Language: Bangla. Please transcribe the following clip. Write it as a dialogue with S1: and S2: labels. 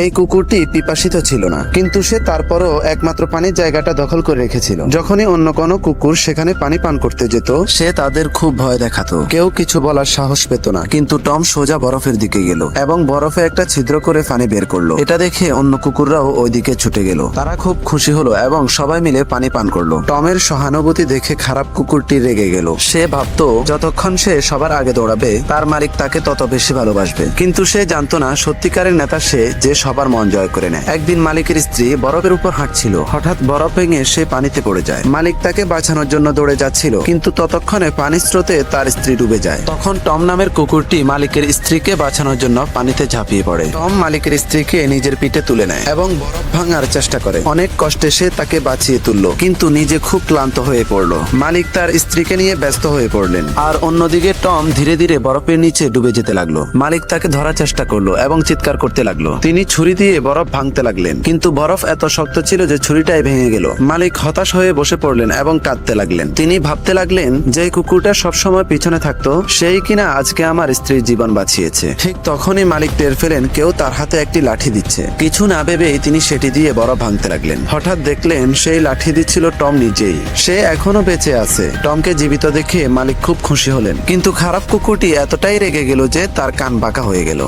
S1: এই কুকুরটি পিপাসিত ছিল না, কিন্তু সে তারপরও একমাত্র পানির জায়গাটা দখল করে রেখেছিল। যখনই অন্য কোনো কুকুর সেখানে পানি পান করতে যেত, সে তাদের খুব ভয় দেখাতো। কেউ কিছু বলার সাহস পেত না। কিন্তু টম সোজা বরফের দিকে গেল এবং বরফে একটা ছিদ্র করে পানি বের করলো। এটা দেখে অন্য কুকুররাও ওইদিকে ছুটে গেল। তারা খুব খুশি হলো এবং সবাই মিলে পানি পান করলো। টমের সহানুভূতি দেখে খারাপ কুকুরটি রেগে গেল। সে ভাবতো যতক্ষণ সে সবার আগে দৌড়াবে, তার মালিক তাকে তত বেশি ভালোবাসবে। কিন্তু সে জানতো না সত্যিকারের নেতা সে, যে সবার মন জয় করে নেয়। একদিন মালিকের স্ত্রী বরফের উপর হাঁটছিল। হঠাৎ বরফ ভেঙে সে পানিতে পড়ে যায়। মালিক তাকে বাঁচানোর জন্য দৌড়ে যাচ্ছিল, কিন্তু ততক্ষণে পানির স্রোতে তার স্ত্রী ডুবে যায়। তখন টম নামের কুকুরটি মালিকের স্ত্রীকে বাঁচানোর জন্য পানিতে ঝাঁপিয়ে পড়ে। টম মালিকের স্ত্রীকে নিজের পিঠে তুলে নেয় এবং বরফ ভাঙার চেষ্টা করে। অনেক কষ্টে সে তাকে বাঁচিয়ে তুললো, কিন্তু নিজে খুব ক্লান্ত হয়ে পড়লো। মালিক তার স্ত্রীকে নিয়ে ব্যস্ত হয়ে পড়লেন, আর অন্যদিকে টম ধীরে ধীরে বরফের নিচে ডুবে যেতে লাগলো। মালিক তাকে ধরার চেষ্টা করলো এবং চিৎকার করতে লাগলো। তিনি ছুরি দিয়ে বরফ ভাঙতে লাগলেন, কিন্তু বরফ এত শক্ত ছিল যে ছুরিটাই ভেঙে গেল। মালিক হতাশ হয়ে বসে পড়লেন এবং কাঁদতে লাগলেন। তিনি ভাবতে লাগলেন, যে কুকুরটা সবসময় পিছনে থাকতো, সেই কিনা আজকে আমার স্ত্রীর জীবন বাঁচিয়েছে। ঠিক তখনই মালিক টের পেলেন কেউ তার হাতে একটি লাঠি দিচ্ছে। কিছু না ভেবেই তিনি সেটি দিয়ে বরফ ভাঙতে লাগলেন। হঠাৎ দেখলেন সেই লাঠি দিচ্ছিল টম নিজেই। সে এখনো বেঁচে আছে। টমকে জীবিত দেখে মালিক খুব খুশি হলেন, কিন্তু খারাপ কুকুরটি এতটাই রেগে গেল যে তার কান বাঁকা হয়ে গেল।